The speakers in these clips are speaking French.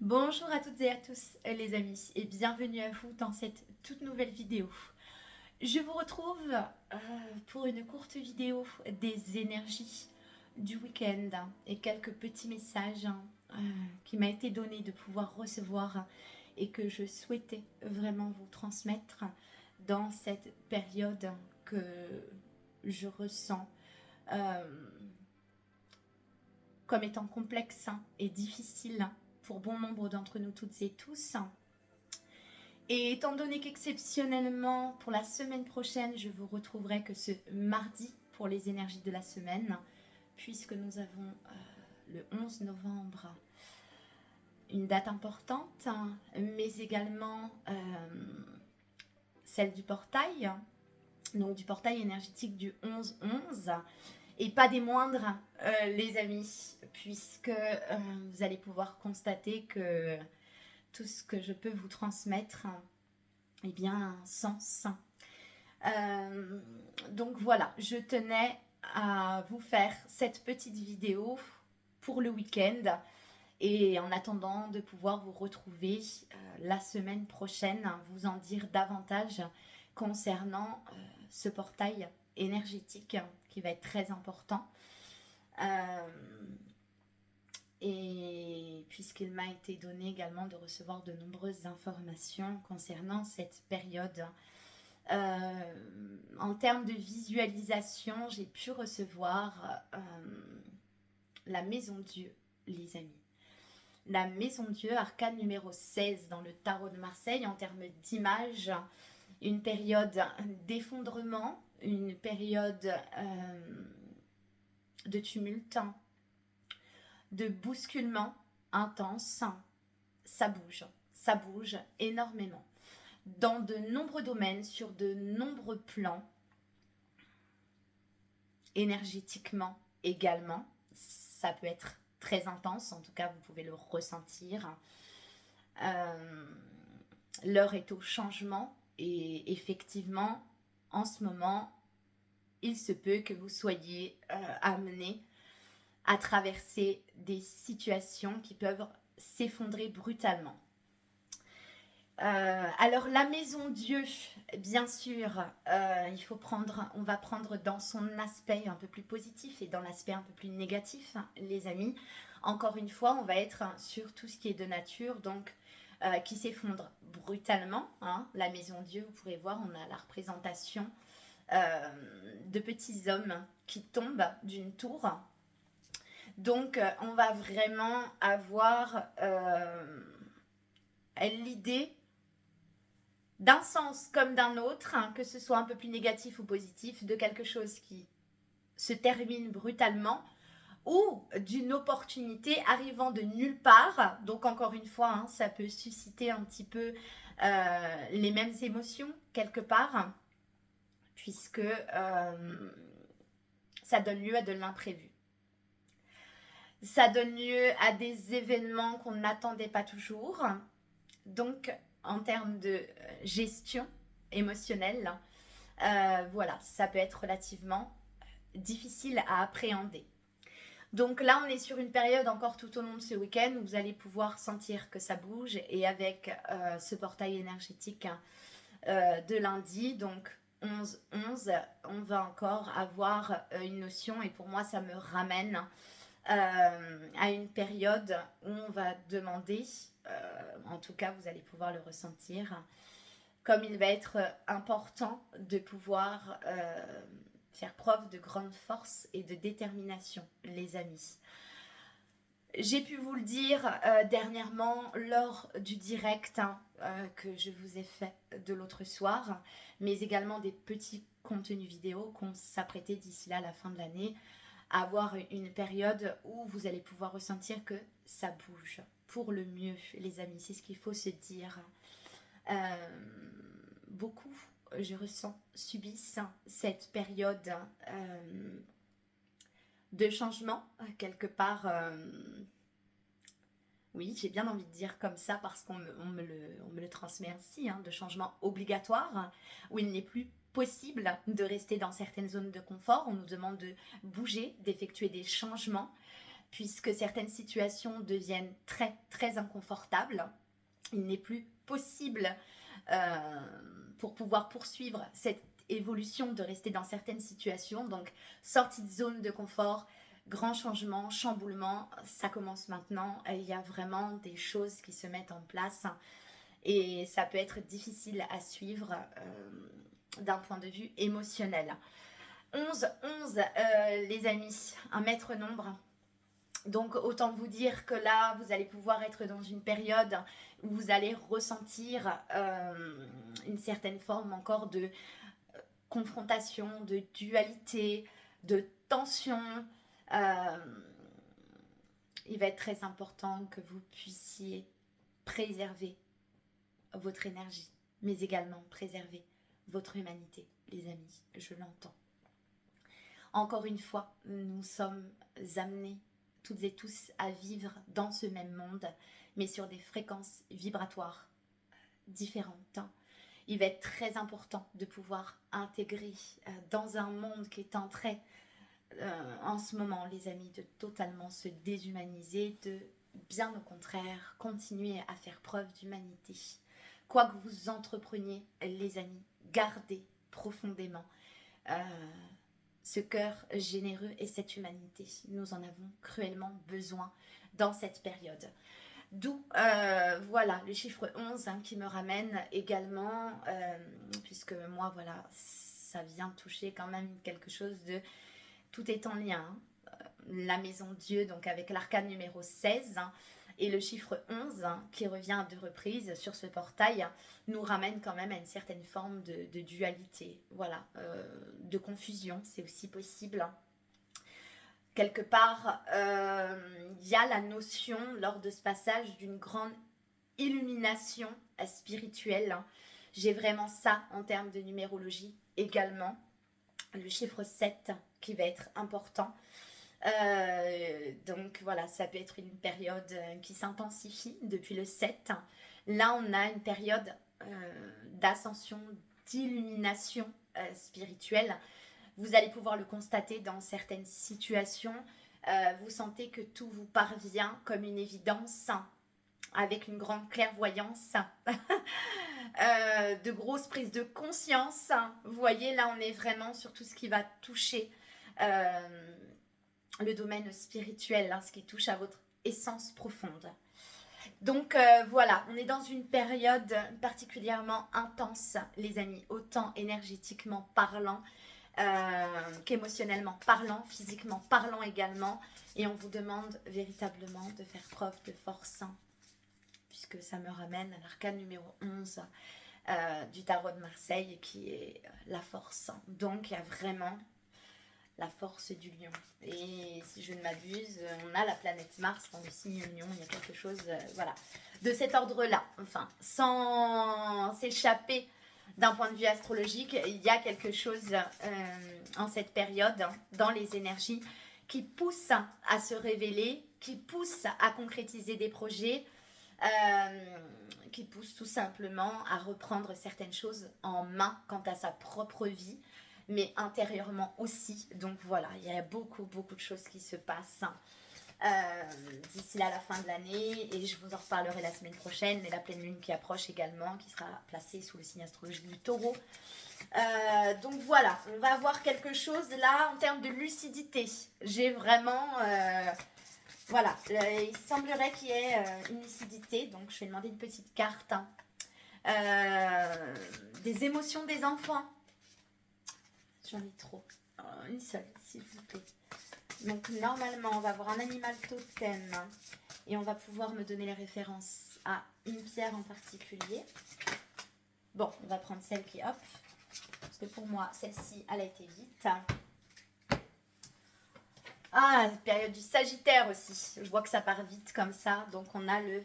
Bonjour à toutes et à tous les amis et bienvenue à vous dans cette toute nouvelle vidéo. Je vous retrouve pour une courte vidéo des énergies du week-end et quelques petits messages qui m'a été donné de pouvoir recevoir et que je souhaitais vraiment vous transmettre dans cette période que je ressens comme étant complexe et difficile pour bon nombre d'entre nous toutes et tous. Et étant donné qu'exceptionnellement, pour la semaine prochaine, je vous retrouverai que ce mardi pour les énergies de la semaine, puisque nous avons le 11 novembre, une date importante, mais également celle du portail, donc du portail énergétique du 11-11, et pas des moindres, les amis, puisque vous allez pouvoir constater que tout ce que je peux vous transmettre, eh bien, a un sens. Donc voilà, je tenais à vous faire cette petite vidéo pour le week-end et en attendant de pouvoir vous retrouver la semaine prochaine, vous en dire davantage concernant ce portail énergétique qui va être très important. Et puisqu'il m'a été donné également de recevoir de nombreuses informations concernant cette période. En termes de visualisation, j'ai pu recevoir la Maison Dieu, les amis. La Maison Dieu, arcane numéro 16 dans le tarot de Marseille, en termes d'image, une période d'effondrement, une période de tumulte, de bousculement intense. Ça bouge énormément. Dans de nombreux domaines, sur de nombreux plans, énergétiquement également. Ça peut être très intense, en tout cas vous pouvez le ressentir. L'heure est au changement et effectivement, en ce moment, il se peut que vous soyez amené à traverser des situations qui peuvent s'effondrer brutalement. Alors la Maison Dieu, bien sûr, on va prendre dans son aspect un peu plus positif et dans l'aspect un peu plus négatif, les amis. Encore une fois, on va être sur tout ce qui est de nature, donc qui s'effondre brutalement. La Maison Dieu, vous pourrez voir, on a la représentation de petits hommes qui tombent d'une tour. Donc on va vraiment avoir l'idée d'un sens comme d'un autre, que ce soit un peu plus négatif ou positif, de quelque chose qui se termine brutalement ou d'une opportunité arrivant de nulle part. Donc encore une fois, ça peut susciter un petit peu les mêmes émotions quelque part, puisque ça donne lieu à de l'imprévu. Ça donne lieu à des événements qu'on n'attendait pas toujours. Donc en termes de gestion émotionnelle, voilà, ça peut être relativement difficile à appréhender. Donc là, on est sur une période encore tout au long de ce week-end où vous allez pouvoir sentir que ça bouge et avec ce portail énergétique de lundi, donc 11-11, on va encore avoir une notion et pour moi, ça me ramène à une période où on va demander, en tout cas vous allez pouvoir le ressentir, comme il va être important de pouvoir faire preuve de grande force et de détermination, les amis. J'ai pu vous le dire dernièrement lors du direct que je vous ai fait de l'autre soir, mais également des petits contenus vidéo qu'on s'apprêtait d'ici là à la fin de l'année avoir une période où vous allez pouvoir ressentir que ça bouge pour le mieux, les amis. C'est ce qu'il faut se dire. Beaucoup, je ressens, subissent cette période de changement, quelque part. Oui, j'ai bien envie de dire comme ça parce qu'on me le transmet ainsi, de changement obligatoire, où il n'est plus possible de rester dans certaines zones de confort. On nous demande de bouger, d'effectuer des changements, puisque certaines situations deviennent très, très inconfortables. Il n'est plus possible pour pouvoir poursuivre cette évolution de rester dans certaines situations. Donc, sortie de zone de confort, grand changement, chamboulement, ça commence maintenant. Il y a vraiment des choses qui se mettent en place et ça peut être difficile à suivre d'un point de vue émotionnel. 11, les amis, un maître nombre. Donc autant vous dire que là, vous allez pouvoir être dans une période où vous allez ressentir une certaine forme encore de confrontation, de dualité, de tension. Il va être très important que vous puissiez préserver votre énergie, mais également préserver votre humanité, les amis, je l'entends. Encore une fois, nous sommes amenés toutes et tous à vivre dans ce même monde, mais sur des fréquences vibratoires différentes. Il va être très important de pouvoir intégrer dans un monde qui est en train, en ce moment, les amis, de totalement se déshumaniser, de bien au contraire continuer à faire preuve d'humanité. Quoi que vous entrepreniez, les amis, gardez profondément ce cœur généreux et cette humanité. Nous en avons cruellement besoin dans cette période. D'où, voilà, le chiffre 11 qui me ramène également, puisque moi, voilà, ça vient toucher quand même quelque chose de... Tout est en lien. La maison Dieu, donc avec l'arcane numéro 16, et le chiffre 11, qui revient à 2 reprises sur ce portail, nous ramène quand même à une certaine forme de dualité, voilà, de confusion, c'est aussi possible. Quelque part, il y a la notion, lors de ce passage, d'une grande illumination spirituelle. J'ai vraiment ça en termes de numérologie également. Le chiffre 7 qui va être important. Donc voilà, ça peut être une période qui s'intensifie depuis le 7. Là, on a une période d'ascension, d'illumination spirituelle. Vous allez pouvoir le constater dans certaines situations. Vous sentez que tout vous parvient comme une évidence, avec une grande clairvoyance, de grosses prises de conscience. Vous voyez, là, on est vraiment sur tout ce qui va toucher le domaine spirituel, ce qui touche à votre essence profonde. Donc voilà, on est dans une période particulièrement intense, les amis, autant énergétiquement parlant qu'émotionnellement parlant, physiquement parlant également. Et on vous demande véritablement de faire preuve de force, puisque ça me ramène à l'arcane numéro 11 du tarot de Marseille, qui est la force. Donc il y a vraiment la force du lion. Et si je ne m'abuse, on a la planète Mars dans le signe lion. Il y a quelque chose voilà, de cet ordre-là. Enfin, sans s'échapper d'un point de vue astrologique, il y a quelque chose en cette période, dans les énergies, qui pousse à se révéler, qui pousse à concrétiser des projets, qui pousse tout simplement à reprendre certaines choses en main quant à sa propre vie, mais intérieurement aussi. Donc voilà, il y a beaucoup de choses qui se passent d'ici là, la fin de l'année, et je vous en reparlerai la semaine prochaine, mais la pleine lune qui approche également, qui sera placée sous le signe astrologique du taureau. Donc voilà, on va avoir quelque chose là en termes de lucidité. J'ai vraiment... voilà, il semblerait qu'il y ait une lucidité, donc je vais demander une petite carte. Des émotions des enfants. J'en ai trop. Une seule, s'il vous plaît. Donc normalement, on va avoir un animal totem et on va pouvoir me donner les références à une pierre en particulier. Bon, on va prendre celle qui, hop, parce que pour moi, celle-ci, elle a été vite. Ah, la période du Sagittaire aussi. Je vois que ça part vite comme ça. Donc on a le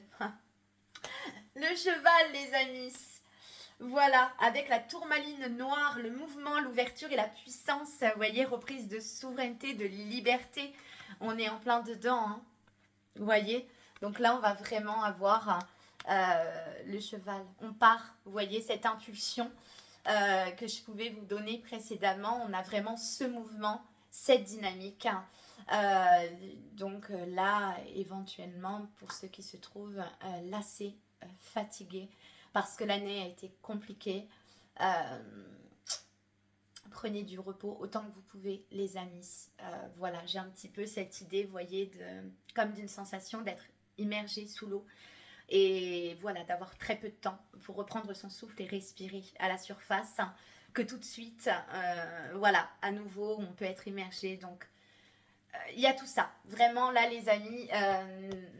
cheval, les amis. Voilà, avec la tourmaline noire, le mouvement, l'ouverture et la puissance, vous voyez, reprise de souveraineté, de liberté. On est en plein dedans, hein. Vous voyez. Donc là, on va vraiment avoir le cheval. On part, vous voyez, cette impulsion que je pouvais vous donner précédemment. On a vraiment ce mouvement, cette dynamique. Donc là, éventuellement, pour ceux qui se trouvent lassés, fatigués, parce que l'année a été compliquée, prenez du repos autant que vous pouvez, les amis. Voilà, j'ai un petit peu cette idée, vous voyez, comme d'une sensation d'être immergé sous l'eau. Et voilà, d'avoir très peu de temps pour reprendre son souffle et respirer à la surface. Que tout de suite, voilà, à nouveau, on peut être immergé. Donc, il y a tout ça. Vraiment, là, les amis,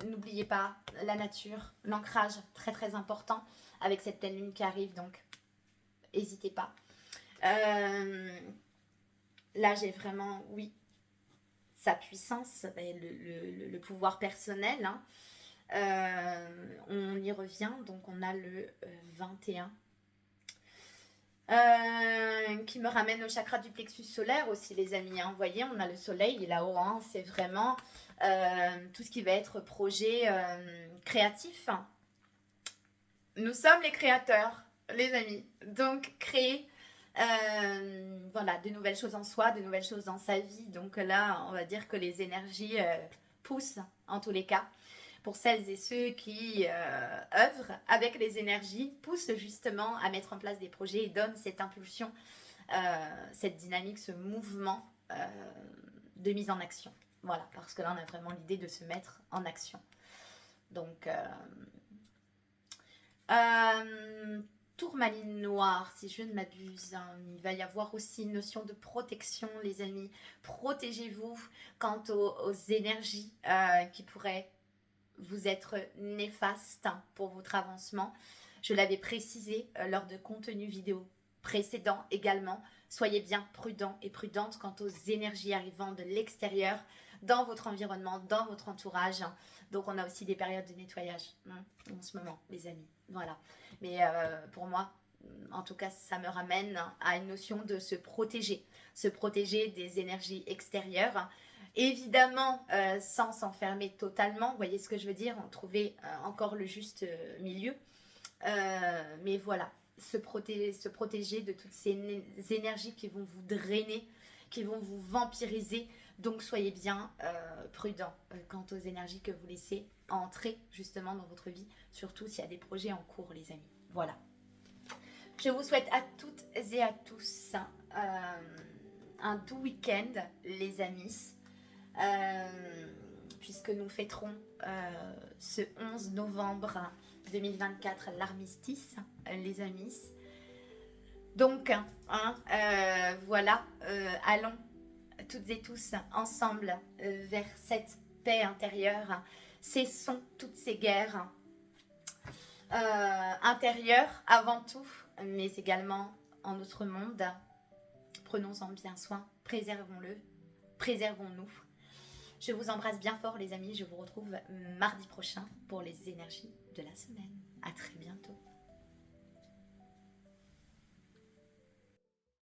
n'oubliez pas la nature, l'ancrage, très très important avec cette pleine lune qui arrive. Donc, n'hésitez pas. Là, j'ai vraiment, oui, sa puissance, le pouvoir personnel. Hein. On y revient, donc on a le 21. Qui me ramène au chakra du plexus solaire aussi, les amis. Hein. Vous voyez, on a le soleil là-haut. Hein. C'est vraiment tout ce qui va être projet créatif. Nous sommes les créateurs, les amis. Donc, créer voilà, de nouvelles choses en soi, de nouvelles choses dans sa vie. Donc là, on va dire que les énergies poussent en tous les cas. Pour celles et ceux qui œuvrent avec les énergies, poussent justement à mettre en place des projets et donnent cette impulsion, cette dynamique, ce mouvement de mise en action. Voilà, parce que là, on a vraiment l'idée de se mettre en action. Donc, tourmaline noire, si je ne m'abuse. Hein. Il va y avoir aussi une notion de protection, les amis. Protégez-vous quant aux énergies qui pourraient vous être néfastes pour votre avancement. Je l'avais précisé lors de contenus vidéo précédents également. Soyez bien prudents et prudentes quant aux énergies arrivant de l'extérieur dans votre environnement, dans votre entourage. Donc on a aussi des périodes de nettoyage en ce moment, les amis. Voilà. Mais pour moi, en tout cas, ça me ramène à une notion de se protéger des énergies extérieures. Évidemment, sans s'enfermer totalement, vous voyez ce que je veux dire, trouver encore le juste milieu. Mais voilà, se protéger de toutes ces énergies qui vont vous drainer, qui vont vous vampiriser. Donc soyez bien prudents quant aux énergies que vous laissez entrer justement dans votre vie, surtout s'il y a des projets en cours, les amis. Voilà. Je vous souhaite à toutes et à tous un doux week-end, les amis. Puisque nous fêterons ce 11 novembre 2024 l'armistice, les amis. Donc, voilà, allons toutes et tous ensemble vers cette paix intérieure. Cessons toutes ces guerres intérieures avant tout, mais également en notre monde. Prenons-en bien soin, préservons-le, préservons-nous. Je vous embrasse bien fort, les amis. Je vous retrouve mardi prochain pour les énergies de la semaine. À très bientôt.